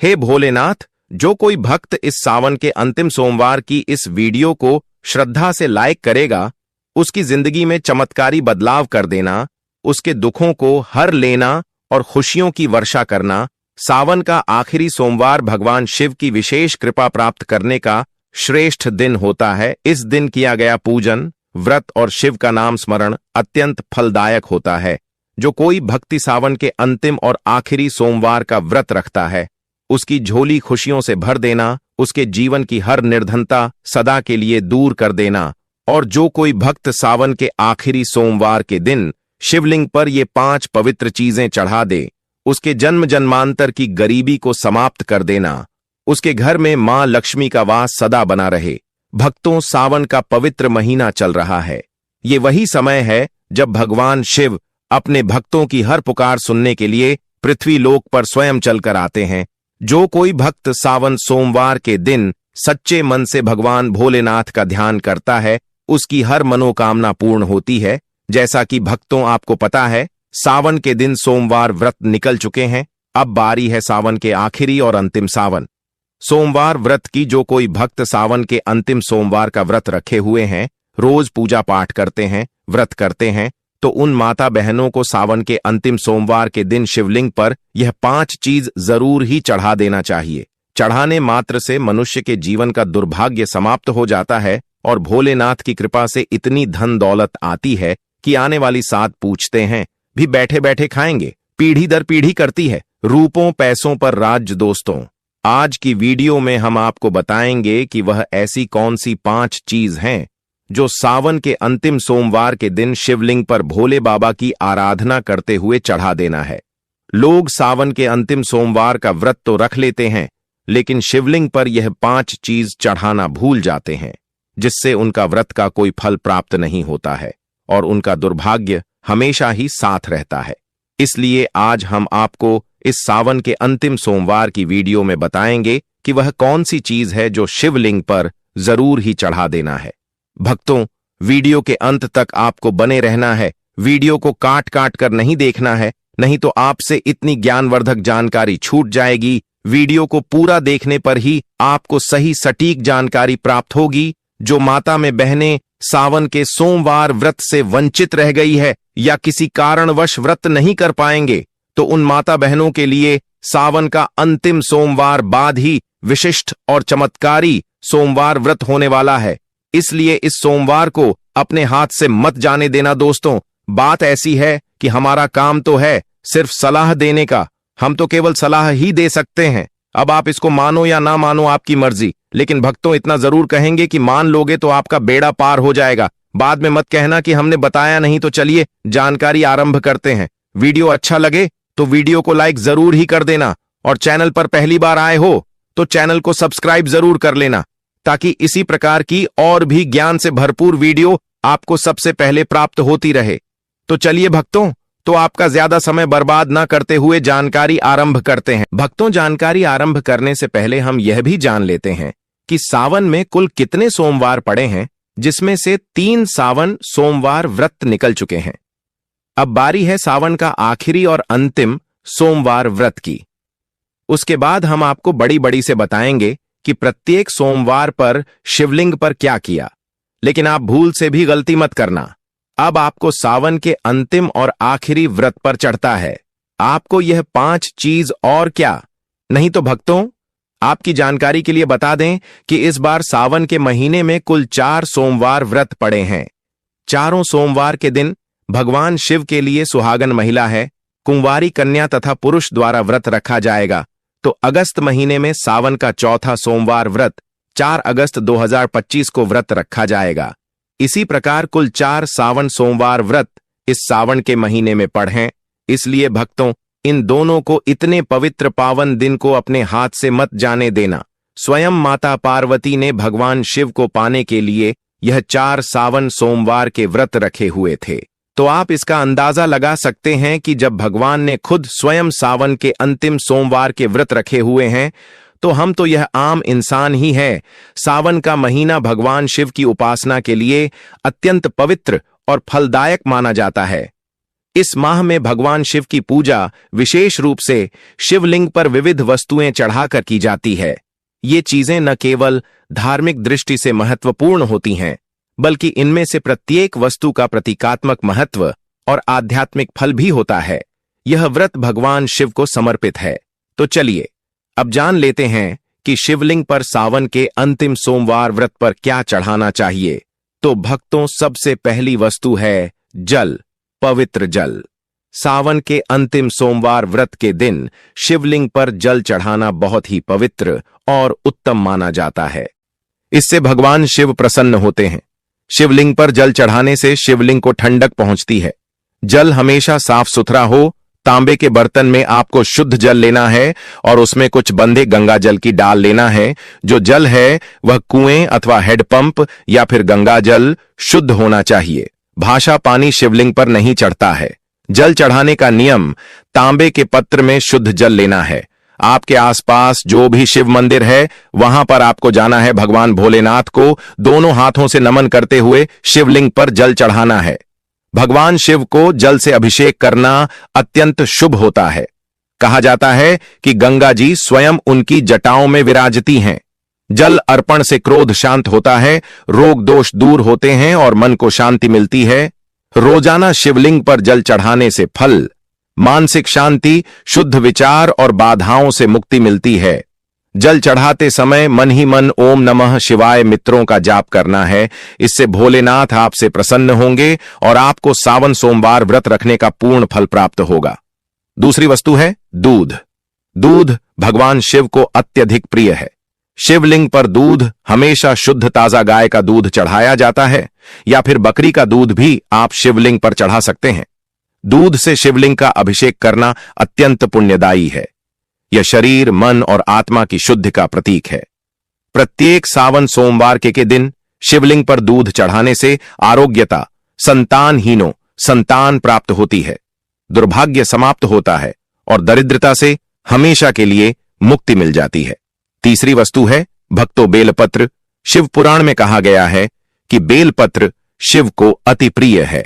हे भोलेनाथ, जो कोई भक्त इस सावन के अंतिम सोमवार की इस वीडियो को श्रद्धा से लाइक करेगा, उसकी जिंदगी में चमत्कारी बदलाव कर देना, उसके दुखों को हर लेना और खुशियों की वर्षा करना। सावन का आखिरी सोमवार भगवान शिव की विशेष कृपा प्राप्त करने का श्रेष्ठ दिन होता है। इस दिन किया गया पूजन, व्रत और शिव का नाम स्मरण अत्यंत फलदायक होता है। जो कोई भक्ति सावन के अंतिम और आखिरी सोमवार का व्रत रखता है, उसकी झोली खुशियों से भर देना, उसके जीवन की हर निर्धनता सदा के लिए दूर कर देना। और जो कोई भक्त सावन के आखिरी सोमवार के दिन शिवलिंग पर ये 5 पवित्र चीजें चढ़ा दे, उसके जन्म जन्मांतर की गरीबी को समाप्त कर देना, उसके घर में मां लक्ष्मी का वास सदा बना रहे। भक्तों, सावन का पवित्र महीना चल रहा है। ये वही समय है जब भगवान शिव अपने भक्तों की हर पुकार सुनने के लिए पृथ्वी लोक पर स्वयं चलकर आते हैं। जो कोई भक्त सावन सोमवार के दिन सच्चे मन से भगवान भोलेनाथ का ध्यान करता है, उसकी हर मनोकामना पूर्ण होती है। जैसा कि भक्तों आपको पता है, सावन के दिन सोमवार व्रत निकल चुके हैं। अब बारी है सावन के आखिरी और अंतिम सावन सोमवार व्रत की। जो कोई भक्त सावन के अंतिम सोमवार का व्रत रखे हुए हैं, रोज पूजा पाठ करते हैं, व्रत करते हैं, तो उन माता बहनों को सावन के अंतिम सोमवार के दिन शिवलिंग पर यह 5 चीज जरूर ही चढ़ा देना चाहिए। चढ़ाने मात्र से मनुष्य के जीवन का दुर्भाग्य समाप्त हो जाता है और भोलेनाथ की कृपा से इतनी धन दौलत आती है कि आने वाली 7 पूछते हैं भी बैठे बैठे खाएंगे। पीढ़ी दर पीढ़ी करती है रूपों पैसों पर राज। दोस्तों, आज की वीडियो में हम आपको बताएंगे कि वह ऐसी कौन सी 5 चीज हैं जो सावन के अंतिम सोमवार के दिन शिवलिंग पर भोले बाबा की आराधना करते हुए चढ़ा देना है। लोग सावन के अंतिम सोमवार का व्रत तो रख लेते हैं, लेकिन शिवलिंग पर यह 5 चीज चढ़ाना भूल जाते हैं, जिससे उनका व्रत का कोई फल प्राप्त नहीं होता है और उनका दुर्भाग्य हमेशा ही साथ रहता है। इसलिए आज हम आपको इस सावन के अंतिम सोमवार की वीडियो में बताएंगे कि वह कौन सी चीज है जो शिवलिंग पर जरूर ही चढ़ा देना है। भक्तों, वीडियो के अंत तक आपको बने रहना है। वीडियो को काट काट कर नहीं देखना है, नहीं तो आपसे इतनी ज्ञानवर्धक जानकारी छूट जाएगी। वीडियो को पूरा देखने पर ही आपको सही सटीक जानकारी प्राप्त होगी। जो माता में बहनें सावन के सोमवार व्रत से वंचित रह गई है या किसी कारणवश व्रत नहीं कर पाएंगे, तो उन माता बहनों के लिए सावन का अंतिम सोमवार बाद ही विशिष्ट और चमत्कारी सोमवार व्रत होने वाला है। इसलिए इस सोमवार को अपने हाथ से मत जाने देना। दोस्तों, बात ऐसी है कि हमारा काम तो है सिर्फ सलाह देने का। हम तो केवल सलाह ही दे सकते हैं। अब आप इसको मानो या ना मानो, आपकी मर्जी। लेकिन भक्तों, इतना जरूर कहेंगे कि मान लोगे तो आपका बेड़ा पार हो जाएगा। बाद में मत कहना कि हमने बताया नहीं। तो चलिए जानकारी आरंभ करते हैं। वीडियो अच्छा लगे तो वीडियो को लाइक जरूर ही कर देना, और चैनल पर पहली बार आए हो तो चैनल को सब्सक्राइब जरूर कर लेना, ताकि इसी प्रकार की और भी ज्ञान से भरपूर वीडियो आपको सबसे पहले प्राप्त होती रहे। तो चलिए भक्तों, तो आपका ज्यादा समय बर्बाद ना करते हुए जानकारी आरंभ करते हैं। भक्तों, जानकारी आरंभ करने से पहले हम यह भी जान लेते हैं कि सावन में कुल कितने सोमवार पड़े हैं, जिसमें से 3 सावन सोमवार व्रत निकल चुके हैं। अब बारी है सावन का आखिरी और अंतिम सोमवार व्रत की। उसके बाद हम आपको बड़ी बड़ी से बताएंगे कि प्रत्येक सोमवार पर शिवलिंग पर क्या किया। लेकिन आप भूल से भी गलती मत करना। अब आपको सावन के अंतिम और आखिरी व्रत पर चढ़ता है। आपको यह 5 चीज और क्या नहीं। तो भक्तों, आपकी जानकारी के लिए बता दें कि इस बार सावन के महीने में कुल 4 सोमवार व्रत पड़े हैं। चारों सोमवार के दिन भगवान शिव के लिए सुहागन महिला है, कुंवारी कन्या तथा पुरुष द्वारा व्रत रखा जाएगा। तो अगस्त महीने में सावन का चौथा सोमवार व्रत 4 अगस्त 2025 को व्रत रखा जाएगा। इसी प्रकार कुल 4 सावन सोमवार व्रत इस सावन के महीने में पड़े। इसलिए भक्तों, इन दोनों को इतने पवित्र पावन दिन को अपने हाथ से मत जाने देना। स्वयं माता पार्वती ने भगवान शिव को पाने के लिए यह 4 सावन सोमवार के व्रत रखे हुए थे। तो आप इसका अंदाजा लगा सकते हैं कि जब भगवान ने खुद स्वयं सावन के अंतिम सोमवार के व्रत रखे हुए हैं, तो हम तो यह आम इंसान ही है। सावन का महीना भगवान शिव की उपासना के लिए अत्यंत पवित्र और फलदायक माना जाता है। इस माह में भगवान शिव की पूजा विशेष रूप से शिवलिंग पर विविध वस्तुएं चढ़ाकर की जाती है। ये चीजें न केवल धार्मिक दृष्टि से महत्वपूर्ण होती हैं, बल्कि इनमें से प्रत्येक वस्तु का प्रतीकात्मक महत्व और आध्यात्मिक फल भी होता है। यह व्रत भगवान शिव को समर्पित है। तो चलिए अब जान लेते हैं कि शिवलिंग पर सावन के अंतिम सोमवार व्रत पर क्या चढ़ाना चाहिए। तो भक्तों, सबसे पहली वस्तु है जल, पवित्र जल। सावन के अंतिम सोमवार व्रत के दिन शिवलिंग पर जल चढ़ाना बहुत ही पवित्र और उत्तम माना जाता है। इससे भगवान शिव प्रसन्न होते हैं। शिवलिंग पर जल चढ़ाने से शिवलिंग को ठंडक पहुंचती है। जल हमेशा साफ सुथरा हो। तांबे के बर्तन में आपको शुद्ध जल लेना है और उसमें कुछ बंदे गंगा जल की डाल लेना है। जो जल है वह कुएं अथवा हेडपंप या फिर गंगा जल शुद्ध होना चाहिए। भाषा पानी शिवलिंग पर नहीं चढ़ता है। जल चढ़ाने का नियम, तांबे के पत्र में शुद्ध जल लेना है। आपके आसपास जो भी शिव मंदिर है वहां पर आपको जाना है। भगवान भोलेनाथ को दोनों हाथों से नमन करते हुए शिवलिंग पर जल चढ़ाना है। भगवान शिव को जल से अभिषेक करना अत्यंत शुभ होता है। कहा जाता है कि गंगा जी स्वयं उनकी जटाओं में विराजती हैं। जल अर्पण से क्रोध शांत होता है, रोग दोष दूर होते हैं और मन को शांति मिलती है। रोजाना शिवलिंग पर जल चढ़ाने से फल, मानसिक शांति, शुद्ध विचार और बाधाओं से मुक्ति मिलती है। जल चढ़ाते समय मन ही मन ओम नमः शिवाय मित्रों का जाप करना है। इससे भोलेनाथ आपसे प्रसन्न होंगे और आपको सावन सोमवार व्रत रखने का पूर्ण फल प्राप्त होगा। दूसरी वस्तु है दूध। दूध भगवान शिव को अत्यधिक प्रिय है। शिवलिंग पर दूध हमेशा शुद्ध ताजा गाय का दूध चढ़ाया जाता है या फिर बकरी का दूध भी आप शिवलिंग पर चढ़ा सकते हैं। दूध से शिवलिंग का अभिषेक करना अत्यंत पुण्यदायी है। यह शरीर, मन और आत्मा की शुद्धि का प्रतीक है। प्रत्येक सावन सोमवार के दिन शिवलिंग पर दूध चढ़ाने से आरोग्यता, संतानहीनों संतान प्राप्त होती है, दुर्भाग्य समाप्त होता है और दरिद्रता से हमेशा के लिए मुक्ति मिल जाती है। तीसरी वस्तु है भक्तों बेलपत्र। शिव पुराण में कहा गया है कि बेलपत्र शिव को अति प्रिय है।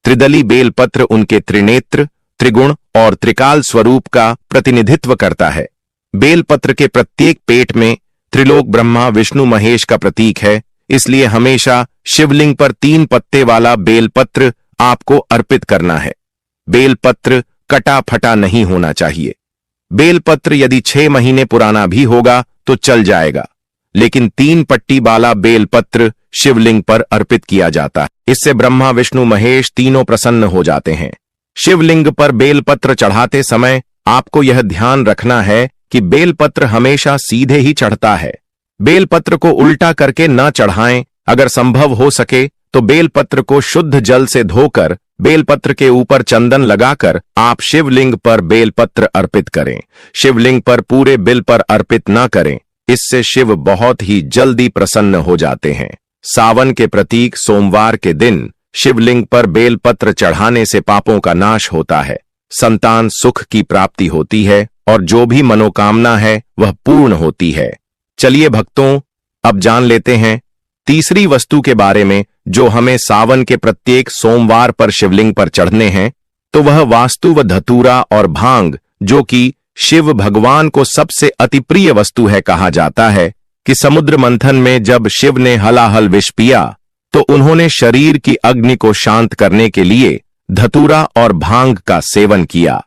त्रिदली बेलपत्र उनके त्रिनेत्र, त्रिगुण और त्रिकाल स्वरूप का प्रतिनिधित्व करता है। बेलपत्र के प्रत्येक पेट में त्रिलोक ब्रह्मा विष्णु महेश का प्रतीक है। इसलिए हमेशा शिवलिंग पर 3 पत्ते वाला बेलपत्र आपको अर्पित करना है। बेलपत्र कटा फटा नहीं होना चाहिए। बेलपत्र यदि 6 महीने पुराना भी होगा तो चल जाएगा, लेकिन 3 पट्टी वाला बेलपत्र शिवलिंग पर अर्पित किया जाता है। इससे ब्रह्मा विष्णु महेश तीनों प्रसन्न हो जाते हैं। शिवलिंग पर बेलपत्र चढ़ाते समय आपको यह ध्यान रखना है कि बेलपत्र हमेशा सीधे ही चढ़ता है। बेलपत्र को उल्टा करके न चढ़ाएं। अगर संभव हो सके तो बेलपत्र को शुद्ध जल से धोकर बेलपत्र के ऊपर चंदन लगाकर आप शिवलिंग पर बेलपत्र अर्पित करें। शिवलिंग पर पूरे बिल पर अर्पित न करें, इससे शिव बहुत ही जल्दी प्रसन्न हो जाते हैं। सावन के प्रतीक सोमवार के दिन शिवलिंग पर बेलपत्र चढ़ाने से पापों का नाश होता है, संतान सुख की प्राप्ति होती है और जो भी मनोकामना है वह पूर्ण होती है। चलिए भक्तों, अब जान लेते हैं तीसरी वस्तु के बारे में जो हमें सावन के प्रत्येक सोमवार पर शिवलिंग पर चढ़ने हैं। तो वह वास्तु व धतूरा और भांग, जो कि शिव भगवान को सबसे अति प्रिय वस्तु है। कहा जाता है कि समुद्र मंथन में जब शिव ने हलाहल विष पिया तो उन्होंने शरीर की अग्नि को शांत करने के लिए धतूरा और भांग का सेवन किया।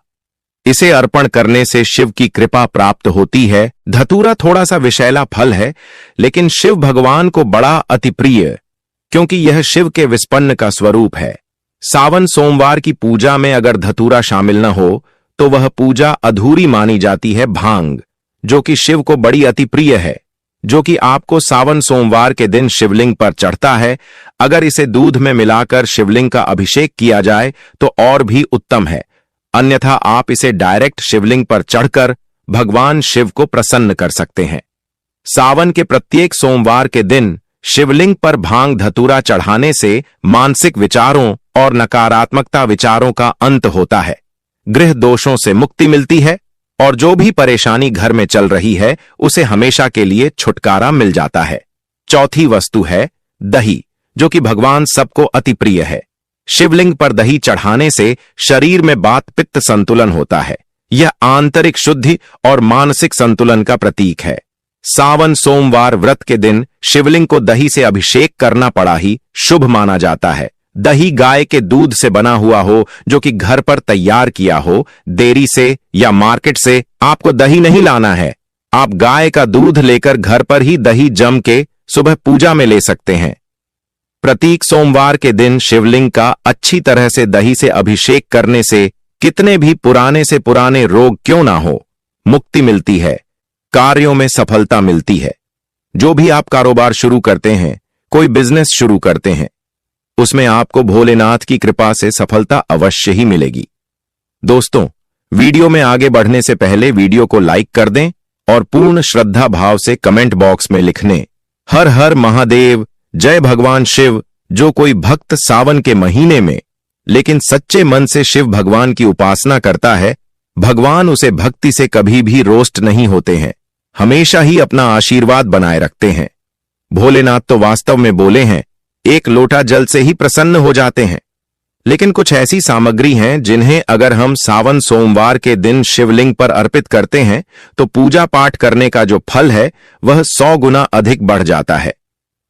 इसे अर्पण करने से शिव की कृपा प्राप्त होती है। धतूरा थोड़ा सा विषैला फल है, लेकिन शिव भगवान को बड़ा अति प्रिय, क्योंकि यह शिव के विस्पन्न का स्वरूप है। सावन सोमवार की पूजा में अगर धतूरा शामिल न हो तो वह पूजा अधूरी मानी जाती है। भांग, जो कि शिव को बड़ी अति प्रिय है, जो कि आपको सावन सोमवार के दिन शिवलिंग पर चढ़ता है, अगर इसे दूध में मिलाकर शिवलिंग का अभिषेक किया जाए तो और भी उत्तम है। अन्यथा आप इसे डायरेक्ट शिवलिंग पर चढ़कर भगवान शिव को प्रसन्न कर सकते हैं। सावन के प्रत्येक सोमवार के दिन शिवलिंग पर भांग धतूरा चढ़ाने से मानसिक विचारों और नकारात्मकता विचारों का अंत होता है, गृह दोषों से मुक्ति मिलती है और जो भी परेशानी घर में चल रही है उसे हमेशा के लिए छुटकारा मिल जाता है। चौथी वस्तु है दही, जो कि भगवान सबको अति प्रिय है। शिवलिंग पर दही चढ़ाने से शरीर में वात पित्त संतुलन होता है। यह आंतरिक शुद्धि और मानसिक संतुलन का प्रतीक है। सावन सोमवार व्रत के दिन शिवलिंग को दही से अभिषेक करना बड़ा ही शुभ माना जाता है। दही गाय के दूध से बना हुआ हो, जो कि घर पर तैयार किया हो। डेयरी से या मार्केट से आपको दही नहीं लाना है। आप गाय का दूध लेकर घर पर ही दही जम के सुबह पूजा में ले सकते हैं। प्रतीक सोमवार के दिन शिवलिंग का अच्छी तरह से दही से अभिषेक करने से कितने भी पुराने से पुराने रोग क्यों ना हो, मुक्ति मिलती है, कार्यों में सफलता मिलती है। जो भी आप कारोबार शुरू करते हैं, कोई बिजनेस शुरू करते हैं, उसमें आपको भोलेनाथ की कृपा से सफलता अवश्य ही मिलेगी। दोस्तों, वीडियो में आगे बढ़ने से पहले वीडियो को लाइक कर दें और पूर्ण श्रद्धा भाव से कमेंट बॉक्स में लिखने हर हर महादेव, जय भगवान शिव। जो कोई भक्त सावन के महीने में लेकिन सच्चे मन से शिव भगवान की उपासना करता है, भगवान उसे भक्ति से कभी भी रोस्ट नहीं होते हैं, हमेशा ही अपना आशीर्वाद बनाए रखते हैं। भोलेनाथ तो वास्तव में बोले हैं, एक लोटा जल से ही प्रसन्न हो जाते हैं। लेकिन कुछ ऐसी सामग्री हैं जिन्हें अगर हम सावन सोमवार के दिन शिवलिंग पर अर्पित करते हैं तो पूजा पाठ करने का जो फल है वह 100 गुना अधिक बढ़ जाता है।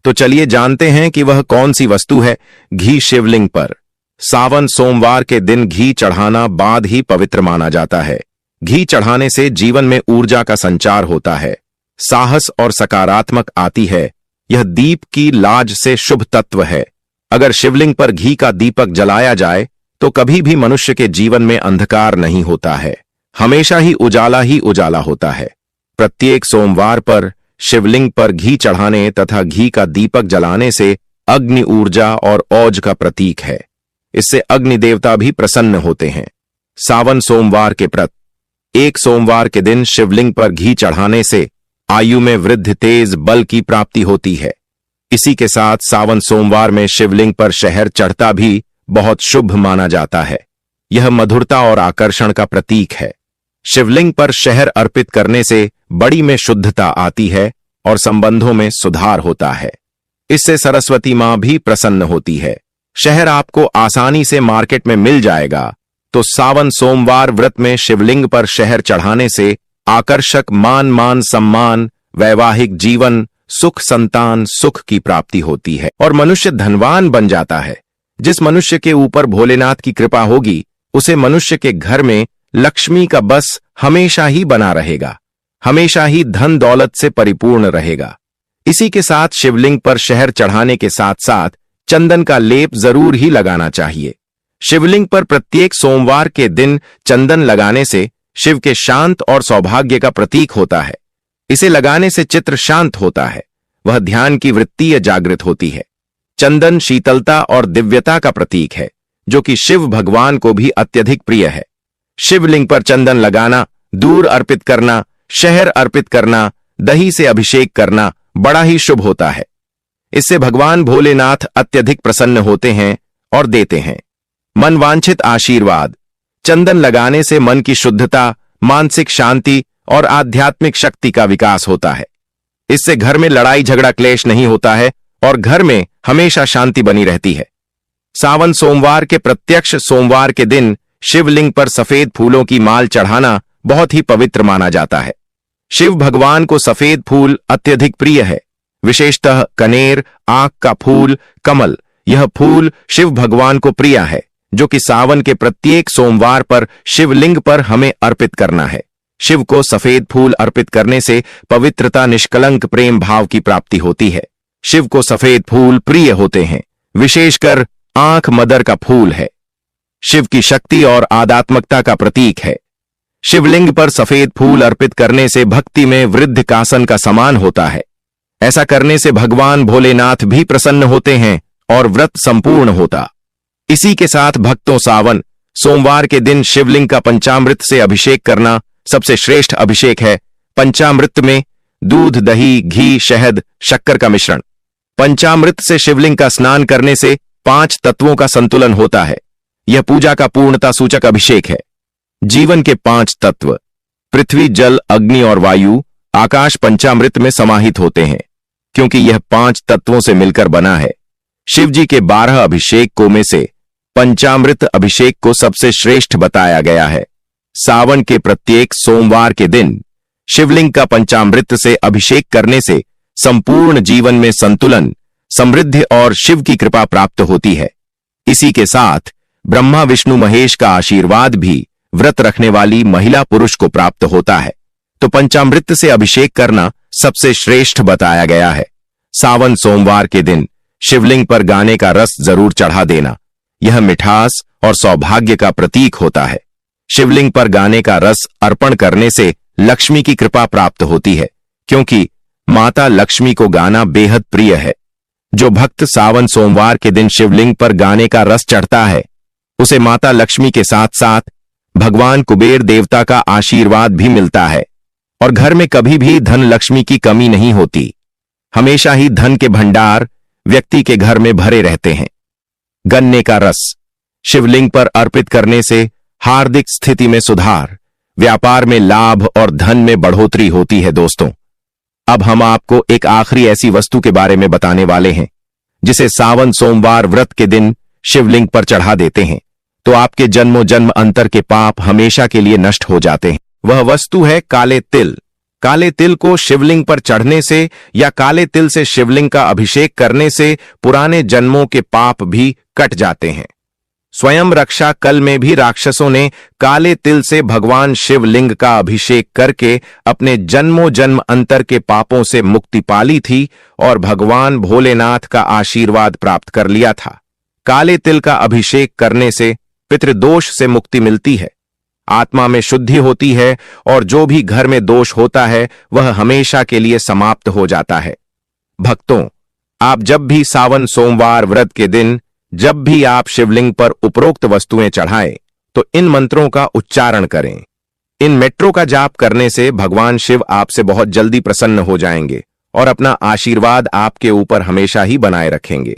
तो चलिए जानते हैं कि वह कौन सी वस्तु है। घी शिवलिंग पर सावन सोमवार के दिन घी चढ़ाना बाद ही पवित्र माना जाता है। घी चढ़ाने से जीवन में ऊर्जा का संचार होता है, साहस और सकारात्मक आती है। यह दीप की लाज से शुभ तत्व है। अगर शिवलिंग पर घी का दीपक जलाया जाए तो कभी भी मनुष्य के जीवन में अंधकार नहीं होता है, हमेशा ही उजाला होता है। प्रत्येक सोमवार पर शिवलिंग पर घी चढ़ाने तथा घी का दीपक जलाने से अग्नि ऊर्जा और ओज का प्रतीक है। इससे अग्नि देवता भी प्रसन्न होते हैं। सावन सोमवार के व्रत एक सोमवार के दिन शिवलिंग पर घी चढ़ाने से आयु में वृद्धि, तेज बल की प्राप्ति होती है। इसी के साथ सावन सोमवार में शिवलिंग पर शहर चढ़ता भी बहुत शुभ माना जाता है। यह मधुरता और आकर्षण का प्रतीक है। शिवलिंग पर शहर अर्पित करने से बड़ी में शुद्धता आती है और संबंधों में सुधार होता है। इससे सरस्वती मां भी प्रसन्न होती है। शहर आपको आसानी से मार्केट में मिल जाएगा। तो सावन सोमवार व्रत में शिवलिंग पर शहर चढ़ाने से आकर्षक मान सम्मान, वैवाहिक जीवन, सुख, संतान सुख की प्राप्ति होती है और मनुष्य धनवान बन जाता है। जिस मनुष्य के ऊपर भोलेनाथ की कृपा होगी, उसे मनुष्य के घर में लक्ष्मी का बस हमेशा ही बना रहेगा, हमेशा ही धन दौलत से परिपूर्ण रहेगा। इसी के साथ शिवलिंग पर शहर चढ़ाने के साथ साथ चंदन का लेप जरूर ही लगाना चाहिए। शिवलिंग पर प्रत्येक सोमवार के दिन चंदन लगाने से शिव के शांत और सौभाग्य का प्रतीक होता है। इसे लगाने से चित्त शांत होता है, वह ध्यान की वृत्ति जागृत होती है। चंदन शीतलता और दिव्यता का प्रतीक है, जो कि शिव भगवान को भी अत्यधिक प्रिय है। शिवलिंग पर चंदन लगाना, दूध अर्पित करना, शहर अर्पित करना, दही से अभिषेक करना बड़ा ही शुभ होता है। इससे भगवान भोलेनाथ अत्यधिक प्रसन्न होते हैं और देते हैं मनवांछित आशीर्वाद। चंदन लगाने से मन की शुद्धता, मानसिक शांति और आध्यात्मिक शक्ति का विकास होता है। इससे घर में लड़ाई झगड़ा क्लेश नहीं होता है और घर में हमेशा शांति बनी रहती है। सावन सोमवार के प्रत्यक्ष सोमवार के दिन शिवलिंग पर सफेद फूलों की माल चढ़ाना बहुत ही पवित्र माना जाता है। शिव भगवान को सफेद फूल अत्यधिक प्रिय है, विशेषतः कनेर, आंख का फूल, कमल। यह फूल शिव भगवान को प्रिय है, जो कि सावन के प्रत्येक सोमवार पर शिवलिंग पर हमें अर्पित करना है। शिव को सफेद फूल अर्पित करने से पवित्रता, निष्कलंक प्रेम भाव की प्राप्ति होती है। शिव को सफेद फूल प्रिय होते हैं, विशेषकर आंख मदर का फूल है। शिव की शक्ति और आध्यात्मिकता का प्रतीक है। शिवलिंग पर सफेद फूल अर्पित करने से भक्ति में वृद्धि कासन का समान होता है। ऐसा करने से भगवान भोलेनाथ भी प्रसन्न होते हैं और व्रत संपूर्ण होता। इसी के साथ भक्तों, सावन सोमवार के दिन शिवलिंग का पंचामृत से अभिषेक करना सबसे श्रेष्ठ अभिषेक है। पंचामृत में दूध, दही, घी, शहद, शक्कर का मिश्रण। पंचामृत से शिवलिंग का स्नान करने से 5 तत्वों का संतुलन होता है। यह पूजा का पूर्णता सूचक अभिषेक है। जीवन के 5 तत्व पृथ्वी, जल, अग्नि और वायु, आकाश पंचामृत में समाहित होते हैं, क्योंकि यह 5 तत्वों से मिलकर बना है। शिव जी के 12 अभिषेकों में से पंचामृत अभिषेक को सबसे श्रेष्ठ बताया गया है। सावन के प्रत्येक सोमवार के दिन शिवलिंग का पंचामृत से अभिषेक करने से संपूर्ण जीवन में संतुलन, समृद्धि और शिव की कृपा प्राप्त होती है। इसी के साथ ब्रह्मा विष्णु महेश का आशीर्वाद भी व्रत रखने वाली महिला पुरुष को प्राप्त होता है। तो पंचामृत से अभिषेक करना सबसे श्रेष्ठ बताया गया है। सावन सोमवार के दिन शिवलिंग पर गाने का रस जरूर चढ़ा देना। यह मिठास और सौभाग्य का प्रतीक होता है। शिवलिंग पर गाने का रस अर्पण करने से लक्ष्मी की कृपा प्राप्त होती है, क्योंकि माता लक्ष्मी को गाना बेहद प्रिय है। जो भक्त सावन सोमवार के दिन शिवलिंग पर गाने का रस चढ़ता है, उसे माता लक्ष्मी के साथ साथ भगवान कुबेर देवता का आशीर्वाद भी मिलता है और घर में कभी भी धन लक्ष्मी की कमी नहीं होती। हमेशा ही धन के भंडार व्यक्ति के घर में भरे रहते हैं। गन्ने का रस शिवलिंग पर अर्पित करने से हार्दिक स्थिति में सुधार, व्यापार में लाभ और धन में बढ़ोतरी होती है। दोस्तों, अब हम आपको एक आखिरी ऐसी वस्तु के बारे में बताने वाले हैं जिसे सावन सोमवार व्रत के दिन शिवलिंग पर चढ़ा देते हैं तो आपके जन्मों जन्म अंतर के पाप हमेशा के लिए नष्ट हो जाते हैं। वह वस्तु है काले तिल। काले तिल को शिवलिंग पर चढ़ने से या काले तिल से शिवलिंग का अभिषेक करने से पुराने जन्मों के पाप भी कट जाते हैं। स्वयं रक्षा कल में भी राक्षसों ने काले तिल से भगवान शिवलिंग का अभिषेक करके अपने जन्मों जन्म अंतर के पापों से मुक्ति पाली थी और भगवान भोलेनाथ का आशीर्वाद प्राप्त कर लिया था। काले तिल का अभिषेक करने से पितृदोष से मुक्ति मिलती है, आत्मा में शुद्धि होती है और जो भी घर में दोष होता है वह हमेशा के लिए समाप्त हो जाता है। भक्तों, आप जब भी सावन सोमवार व्रत के दिन जब भी आप शिवलिंग पर उपरोक्त वस्तुएं चढ़ाएं तो इन मंत्रों का उच्चारण करें। इन मेट्रो का जाप करने से भगवान शिव आपसे बहुत जल्दी प्रसन्न हो जाएंगे और अपना आशीर्वाद आपके ऊपर हमेशा ही बनाए रखेंगे।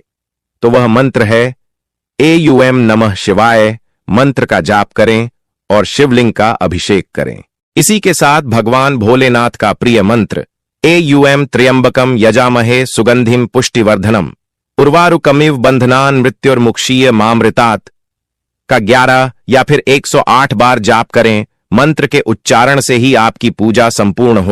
तो वह मंत्र है एयूएम नमः शिवाय। मंत्र का जाप करें और शिवलिंग का अभिषेक करें। इसी के साथ भगवान भोलेनाथ का प्रिय मंत्र एयूएम त्र्यंबकम यजामहे सुगंधिम पुष्टिवर्धनम उर्वारुकमिव बंधनान मृत्युर्मुक्षीय मामृतात् का 11 या फिर 108 बार जाप करें। मंत्र के उच्चारण से ही आपकी पूजा संपूर्ण हो